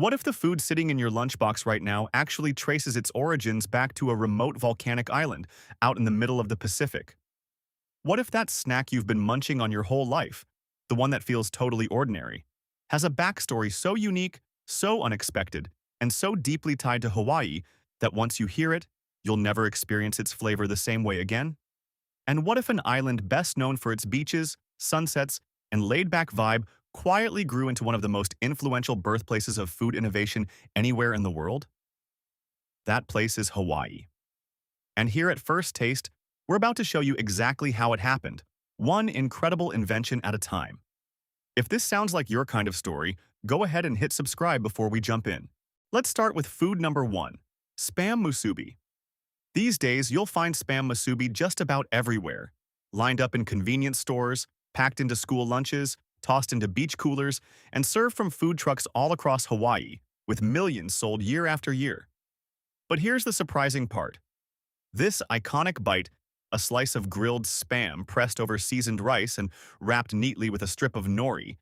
What if the food sitting in your lunchbox right now actually traces its origins back to a remote volcanic island out in the middle of the Pacific? What if that snack you've been munching on your whole life, the one that feels totally ordinary, has a backstory so unique, so unexpected, and so deeply tied to Hawaii that once you hear it, you'll never experience its flavor the same way again? And what if an island best known for its beaches, sunsets, and laid-back vibe quietly grew into one of the most influential birthplaces of food innovation anywhere in the world? That place is Hawaii. And here at First Taste, we're about to show you exactly how it happened, one incredible invention at a time. If this sounds like your kind of story, go ahead and hit subscribe before we jump in. Let's start with food number 1, Spam Musubi. These days, you'll find Spam Musubi just about everywhere, lined up in convenience stores, packed into school lunches, tossed into beach coolers, and served from food trucks all across Hawaii, with millions sold year after year. But here's the surprising part. This iconic bite, a slice of grilled spam pressed over seasoned rice and wrapped neatly with a strip of nori,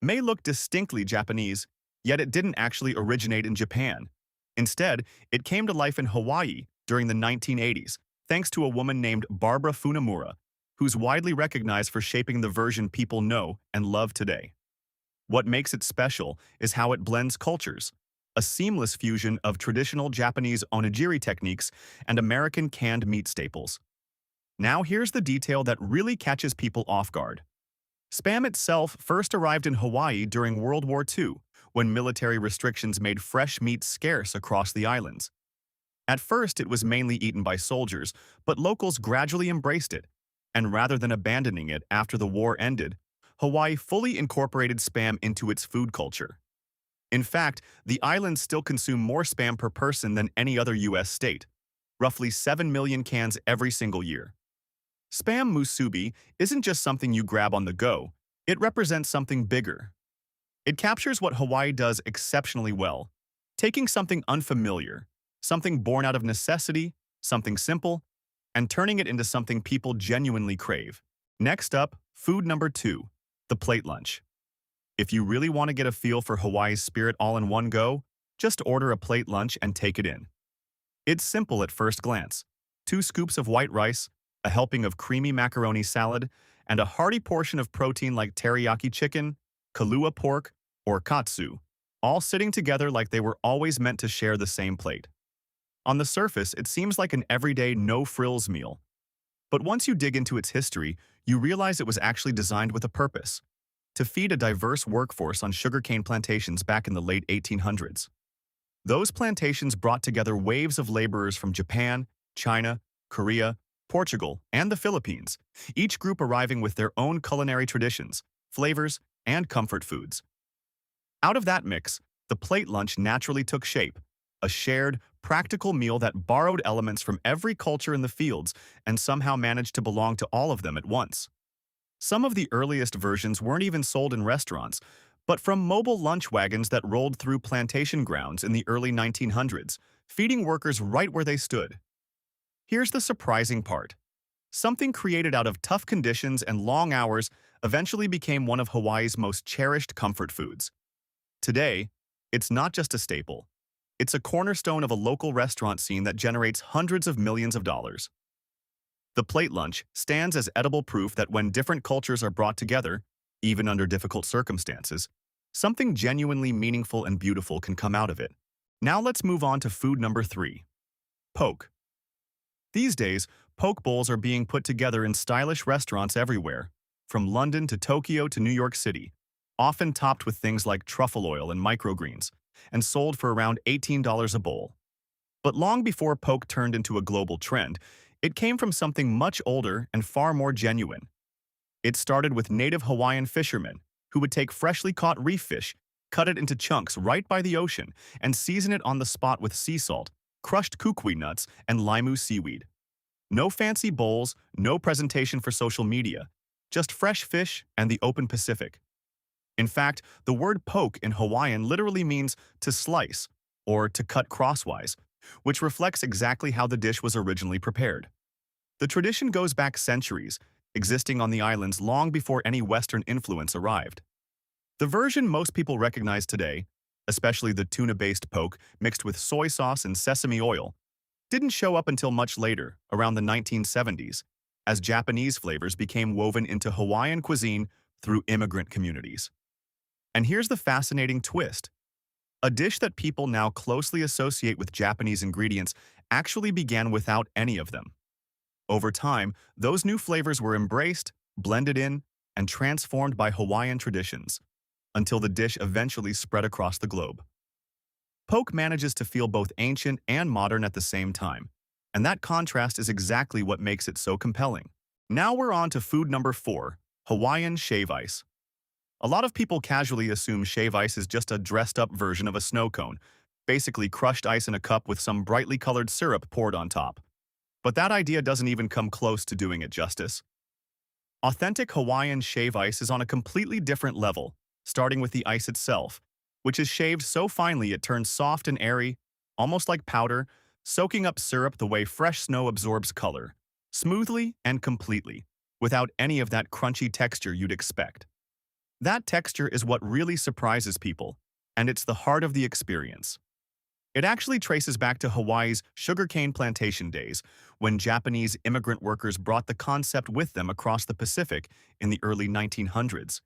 may look distinctly Japanese, yet it didn't actually originate in Japan. Instead, it came to life in Hawaii during the 1980s, thanks to a woman named Barbara Funamura, who's widely recognized for shaping the version people know and love today. What makes it special is how it blends cultures, a seamless fusion of traditional Japanese onigiri techniques and American canned meat staples. Now here's the detail that really catches people off guard. Spam itself first arrived in Hawaii during World War II, when military restrictions made fresh meat scarce across the islands. At first, it was mainly eaten by soldiers, but locals gradually embraced it, and rather than abandoning it after the war ended, Hawaii fully incorporated spam into its food culture. In fact, the islands still consume more spam per person than any other U.S. state, roughly 7 million cans every single year. Spam musubi isn't just something you grab on the go, it represents something bigger. It captures what Hawaii does exceptionally well, taking something unfamiliar, something born out of necessity, something simple, and turning it into something people genuinely crave. Next up, food number 2, the plate lunch. If you really want to get a feel for Hawaii's spirit all in one go, just order a plate lunch and take it in. It's simple at first glance. 2 scoops of white rice, a helping of creamy macaroni salad, and a hearty portion of protein like teriyaki chicken, Kalua pork, or katsu, all sitting together like they were always meant to share the same plate. On the surface, it seems like an everyday no-frills meal. But once you dig into its history, you realize it was actually designed with a purpose: to feed a diverse workforce on sugarcane plantations back in the late 1800s. Those plantations brought together waves of laborers from Japan, China, Korea, Portugal, and the Philippines, each group arriving with their own culinary traditions, flavors, and comfort foods. Out of that mix, the plate lunch naturally took shape, a shared, practical meal that borrowed elements from every culture in the fields and somehow managed to belong to all of them at once. Some of the earliest versions weren't even sold in restaurants, but from mobile lunch wagons that rolled through plantation grounds in the early 1900s, feeding workers right where they stood. Here's the surprising part. Something created out of tough conditions and long hours eventually became one of Hawaii's most cherished comfort foods. Today, it's not just a staple. It's a cornerstone of a local restaurant scene that generates hundreds of millions of dollars. The plate lunch stands as edible proof that when different cultures are brought together, even under difficult circumstances, something genuinely meaningful and beautiful can come out of it. Now let's move on to food number 3, poke. These days, poke bowls are being put together in stylish restaurants everywhere, from London to Tokyo to New York City, often topped with things like truffle oil and microgreens, and sold for around $18 a bowl. But long before poke turned into a global trend, it came from something much older and far more genuine. It started with native Hawaiian fishermen, who would take freshly caught reef fish, cut it into chunks right by the ocean, and season it on the spot with sea salt, crushed kukui nuts, and limu seaweed. No fancy bowls, no presentation for social media, just fresh fish and the open Pacific. In fact, the word poke in Hawaiian literally means to slice, or to cut crosswise, which reflects exactly how the dish was originally prepared. The tradition goes back centuries, existing on the islands long before any Western influence arrived. The version most people recognize today, especially the tuna-based poke mixed with soy sauce and sesame oil, didn't show up until much later, around the 1970s, as Japanese flavors became woven into Hawaiian cuisine through immigrant communities. And here's the fascinating twist. A dish that people now closely associate with Japanese ingredients actually began without any of them. Over time, those new flavors were embraced, blended in, and transformed by Hawaiian traditions, until the dish eventually spread across the globe. Poke manages to feel both ancient and modern at the same time, and that contrast is exactly what makes it so compelling. Now we're on to food number 4, Hawaiian shave ice. A lot of people casually assume shave ice is just a dressed-up version of a snow cone, basically crushed ice in a cup with some brightly colored syrup poured on top. But that idea doesn't even come close to doing it justice. Authentic Hawaiian shave ice is on a completely different level, starting with the ice itself, which is shaved so finely it turns soft and airy, almost like powder, soaking up syrup the way fresh snow absorbs color, smoothly and completely, without any of that crunchy texture you'd expect. That texture is what really surprises people, and it's the heart of the experience. It actually traces back to Hawaii's sugarcane plantation days, when Japanese immigrant workers brought the concept with them across the Pacific in the early 1900s.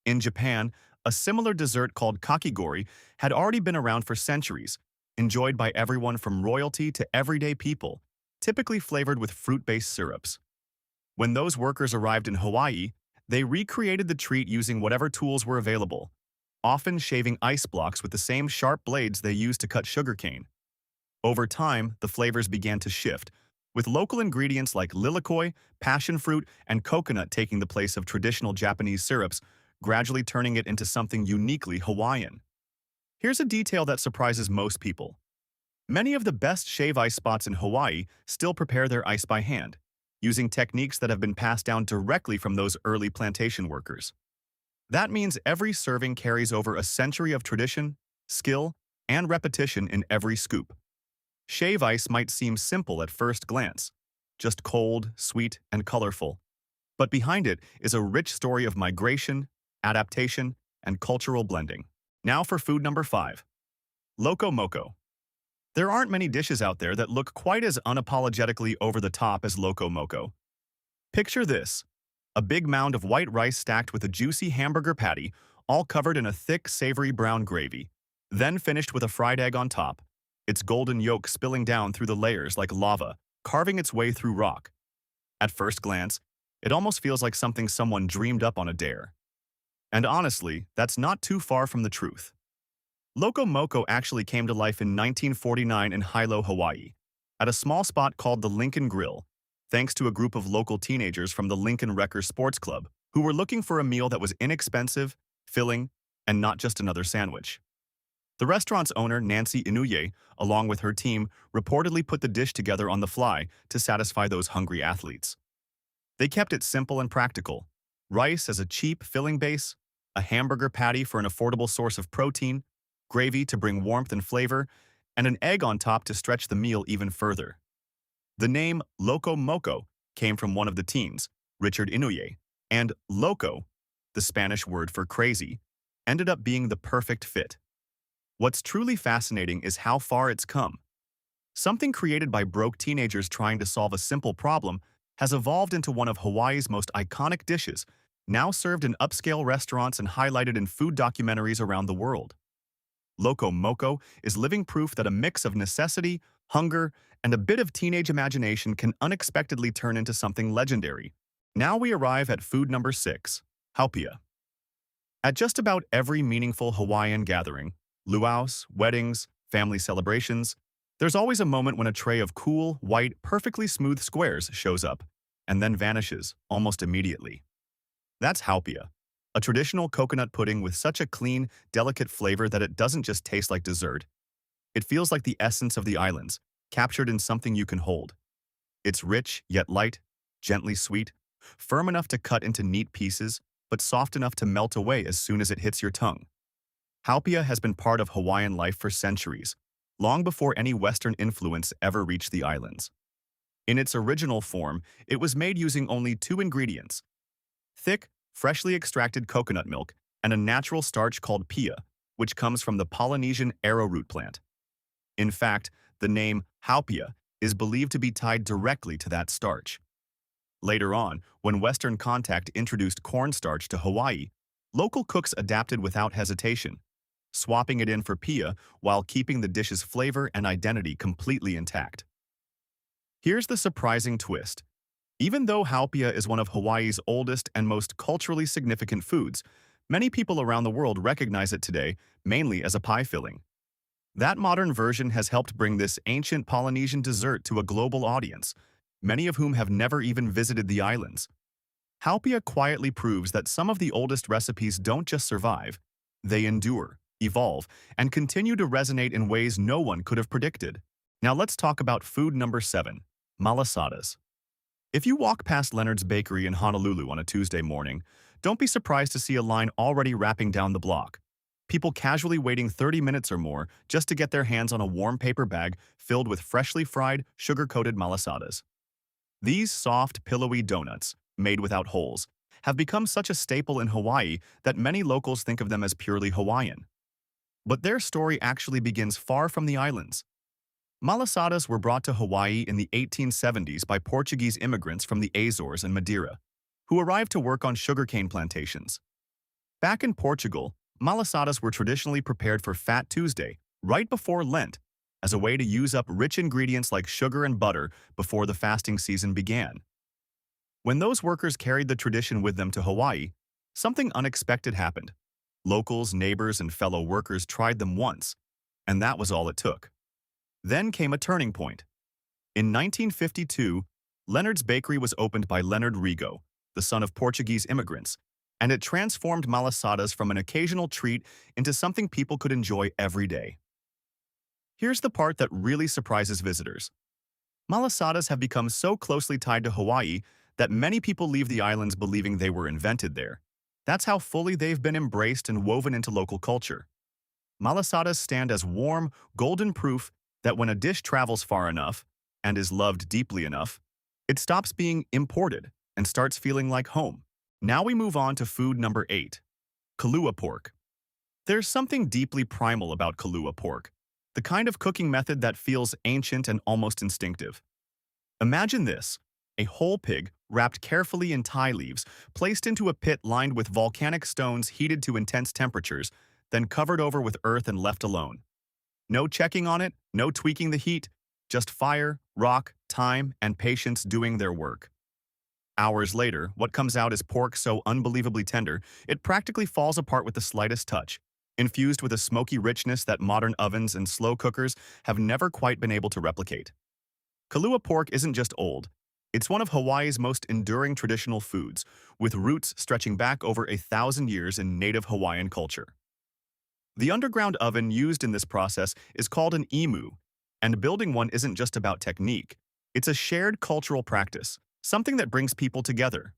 In Japan, a similar dessert called kakigori had already been around for centuries, enjoyed by everyone from royalty to everyday people, typically flavored with fruit-based syrups. When those workers arrived in Hawaii, they recreated the treat using whatever tools were available, often shaving ice blocks with the same sharp blades they used to cut sugarcane. Over time, the flavors began to shift, with local ingredients like lilikoi, passion fruit, and coconut taking the place of traditional Japanese syrups, gradually turning it into something uniquely Hawaiian. Here's a detail that surprises most people. Many of the best shave ice spots in Hawaii still prepare their ice by hand, using techniques that have been passed down directly from those early plantation workers. That means every serving carries over a century of tradition, skill, and repetition in every scoop. Shave ice might seem simple at first glance, just cold, sweet, and colorful. But behind it is a rich story of migration, adaptation, and cultural blending. Now for food number 5. Loco moco. There aren't many dishes out there that look quite as unapologetically over the top as loco moco. Picture this: a big mound of white rice stacked with a juicy hamburger patty, all covered in a thick, savory brown gravy, then finished with a fried egg on top, its golden yolk spilling down through the layers like lava, carving its way through rock. At first glance, it almost feels like something someone dreamed up on a dare. And honestly, that's not too far from the truth. Loco moco actually came to life in 1949 in Hilo, Hawaii, at a small spot called the Lincoln Grill, thanks to a group of local teenagers from the Lincoln Wrecker Sports Club who were looking for a meal that was inexpensive, filling, and not just another sandwich. The restaurant's owner, Nancy Inouye, along with her team, reportedly put the dish together on the fly to satisfy those hungry athletes. They kept it simple and practical: rice as a cheap filling base, a hamburger patty for an affordable source of protein, gravy to bring warmth and flavor, and an egg on top to stretch the meal even further. The name Loco moco came from one of the teens, Richard Inouye, and loco, the Spanish word for crazy, ended up being the perfect fit. What's truly fascinating is how far it's come. Something created by broke teenagers trying to solve a simple problem has evolved into one of Hawaii's most iconic dishes, now served in upscale restaurants and highlighted in food documentaries around the world. Loco moco is living proof that a mix of necessity, hunger, and a bit of teenage imagination can unexpectedly turn into something legendary. Now we arrive at food number 6, Haupia. At just about every meaningful Hawaiian gathering, luau's, weddings, family celebrations, there's always a moment when a tray of cool, white, perfectly smooth squares shows up, and then vanishes almost immediately. That's Haupia, a traditional coconut pudding with such a clean, delicate flavor that it doesn't just taste like dessert. It feels like the essence of the islands, captured in something you can hold. It's rich, yet light, gently sweet, firm enough to cut into neat pieces, but soft enough to melt away as soon as it hits your tongue. Haupia has been part of Hawaiian life for centuries, long before any Western influence ever reached the islands. In its original form, it was made using only 2 ingredients: thick, freshly extracted coconut milk and a natural starch called pia, which comes from the Polynesian arrowroot plant. In fact, the name Haupia is believed to be tied directly to that starch. Later on, when Western contact introduced cornstarch to Hawaii, local cooks adapted without hesitation, swapping it in for pia while keeping the dish's flavor and identity completely intact. Here's the surprising twist. Even though Haupia is one of Hawaii's oldest and most culturally significant foods, many people around the world recognize it today mainly as a pie filling. That modern version has helped bring this ancient Polynesian dessert to a global audience, many of whom have never even visited the islands. Haupia quietly proves that some of the oldest recipes don't just survive, they endure, evolve, and continue to resonate in ways no one could have predicted. Now let's talk about food number 7, Malasadas. If you walk past Leonard's Bakery in Honolulu on a Tuesday morning, don't be surprised to see a line already wrapping down the block. People casually waiting 30 minutes or more just to get their hands on a warm paper bag filled with freshly fried, sugar-coated malasadas. These soft, pillowy donuts, made without holes, have become such a staple in Hawaii that many locals think of them as purely Hawaiian. But their story actually begins far from the islands. Malasadas were brought to Hawaii in the 1870s by Portuguese immigrants from the Azores and Madeira, who arrived to work on sugarcane plantations. Back in Portugal, malasadas were traditionally prepared for Fat Tuesday, right before Lent, as a way to use up rich ingredients like sugar and butter before the fasting season began. When those workers carried the tradition with them to Hawaii, something unexpected happened. Locals, neighbors, and fellow workers tried them once, and that was all it took. Then came a turning point. In 1952, Leonard's Bakery was opened by Leonard Rigo, the son of Portuguese immigrants, and it transformed malasadas from an occasional treat into something people could enjoy every day. Here's the part that really surprises visitors. Malasadas have become so closely tied to Hawaii that many people leave the islands believing they were invented there. That's how fully they've been embraced and woven into local culture. Malasadas stand as warm, golden proof that when a dish travels far enough and is loved deeply enough, it stops being imported and starts feeling like home. Now we move on to food number 8, Kalua pork. There's something deeply primal about Kalua pork, the kind of cooking method that feels ancient and almost instinctive. Imagine this, a whole pig wrapped carefully in Thai leaves, placed into a pit lined with volcanic stones heated to intense temperatures, then covered over with earth and left alone. No checking on it, no tweaking the heat, just fire, rock, time, and patience doing their work. Hours later, what comes out is pork so unbelievably tender, it practically falls apart with the slightest touch, infused with a smoky richness that modern ovens and slow cookers have never quite been able to replicate. Kalua pork isn't just old. It's one of Hawaii's most enduring traditional foods, with roots stretching back over 1,000 years in native Hawaiian culture. The underground oven used in this process is called an imu, and building one isn't just about technique. It's a shared cultural practice, something that brings people together.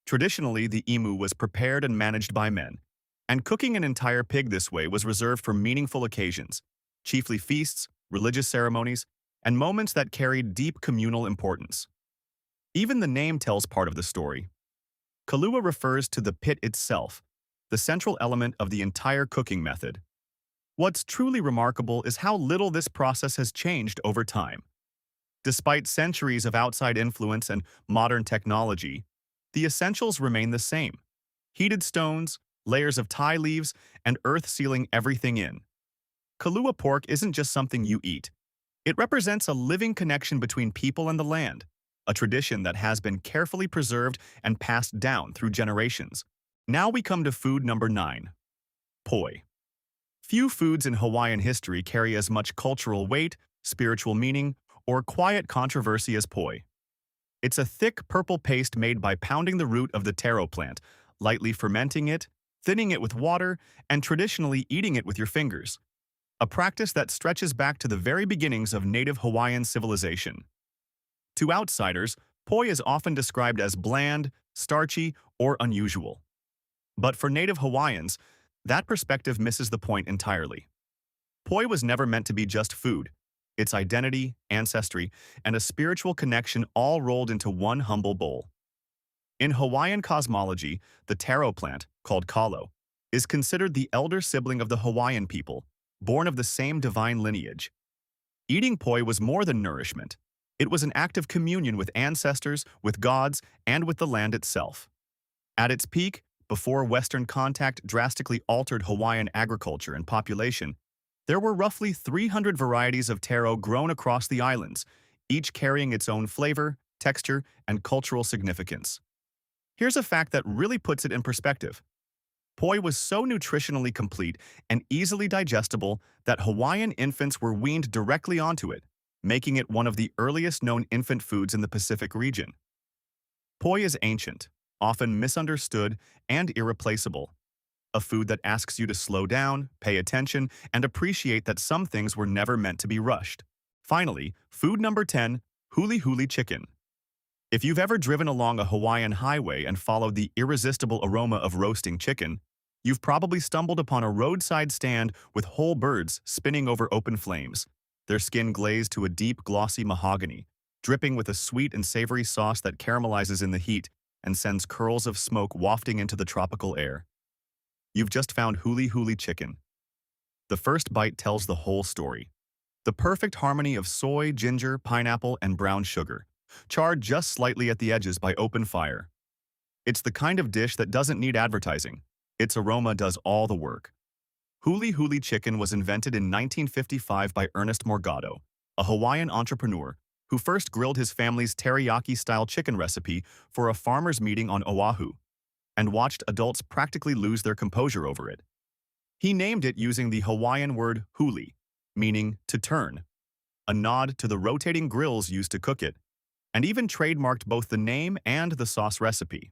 Traditionally, the imu was prepared and managed by men, and cooking an entire pig this way was reserved for meaningful occasions, chiefly feasts, religious ceremonies, and moments that carried deep communal importance. Even the name tells part of the story. Kalua refers to the pit itself, the central element of the entire cooking method. What's truly remarkable is how little this process has changed over time. Despite centuries of outside influence and modern technology, the essentials remain the same. Heated stones, layers of Thai leaves, and earth sealing everything in. Kalua pork isn't just something you eat. It represents a living connection between people and the land, a tradition that has been carefully preserved and passed down through generations. Now we come to food number 9, poi. Few foods in Hawaiian history carry as much cultural weight, spiritual meaning, or quiet controversy as poi. It's a thick purple paste made by pounding the root of the taro plant, lightly fermenting it, thinning it with water, and traditionally eating it with your fingers. A practice that stretches back to the very beginnings of native Hawaiian civilization. To outsiders, poi is often described as bland, starchy, or unusual. But for native Hawaiians, that perspective misses the point entirely. Poi was never meant to be just food. Its identity, ancestry, and a spiritual connection all rolled into one humble bowl. In Hawaiian cosmology, the taro plant, called kalo, is considered the elder sibling of the Hawaiian people, born of the same divine lineage. Eating poi was more than nourishment. It was an act of communion with ancestors, with gods, and with the land itself. At its peak, before Western contact drastically altered Hawaiian agriculture and population, there were roughly 300 varieties of taro grown across the islands, each carrying its own flavor, texture, and cultural significance. Here's a fact that really puts it in perspective. Poi was so nutritionally complete and easily digestible that Hawaiian infants were weaned directly onto it, making it one of the earliest known infant foods in the Pacific region. Poi is ancient, often misunderstood, and irreplaceable. A food that asks you to slow down, pay attention, and appreciate that some things were never meant to be rushed. Finally, food number 10, Huli chicken. If you've ever driven along a Hawaiian highway and followed the irresistible aroma of roasting chicken, you've probably stumbled upon a roadside stand with whole birds spinning over open flames, their skin glazed to a deep, glossy mahogany, dripping with a sweet and savory sauce that caramelizes in the heat and sends curls of smoke wafting into the tropical air. You've just found Huli chicken. The first bite tells the whole story. The perfect harmony of soy, ginger, pineapple, and brown sugar, charred just slightly at the edges by open fire. It's the kind of dish that doesn't need advertising. Its aroma does all the work. Huli chicken was invented in 1955 by Ernest Morgado, a Hawaiian entrepreneur who first grilled his family's teriyaki-style chicken recipe for a farmer's meeting on Oahu, and watched adults practically lose their composure over it. He named it using the Hawaiian word huli, meaning to turn, a nod to the rotating grills used to cook it, and even trademarked both the name and the sauce recipe.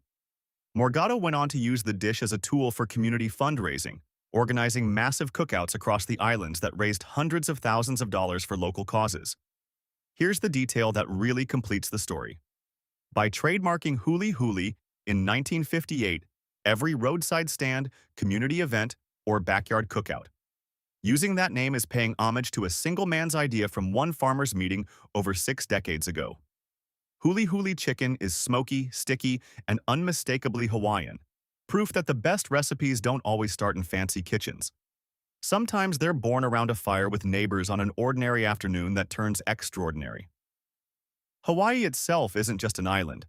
Morgado went on to use the dish as a tool for community fundraising, organizing massive cookouts across the islands that raised hundreds of thousands of dollars for local causes. Here's the detail that really completes the story. By trademarking Huli in 1958, every roadside stand, community event, or backyard cookout. Using that name is paying homage to a single man's idea from one farmer's meeting over 6 decades ago. Huli chicken is smoky, sticky, and unmistakably Hawaiian, proof that the best recipes don't always start in fancy kitchens. Sometimes they're born around a fire with neighbors on an ordinary afternoon that turns extraordinary. Hawaii itself isn't just an island.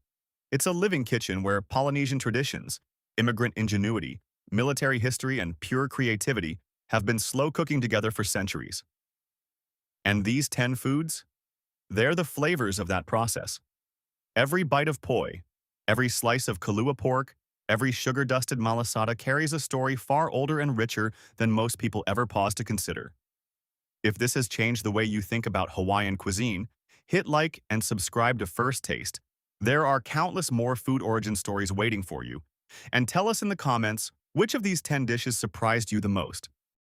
It's a living kitchen where Polynesian traditions, immigrant ingenuity, military history, and pure creativity have been slow cooking together for centuries. And these 10 foods? They're the flavors of that process. Every bite of poi, every slice of Kalua pork, every sugar-dusted malasada carries a story far older and richer than most people ever pause to consider. If this has changed the way you think about Hawaiian cuisine, hit like and subscribe to First Taste. There are countless more food origin stories waiting for you. And tell us in the comments, which of these 10 dishes surprised you the most?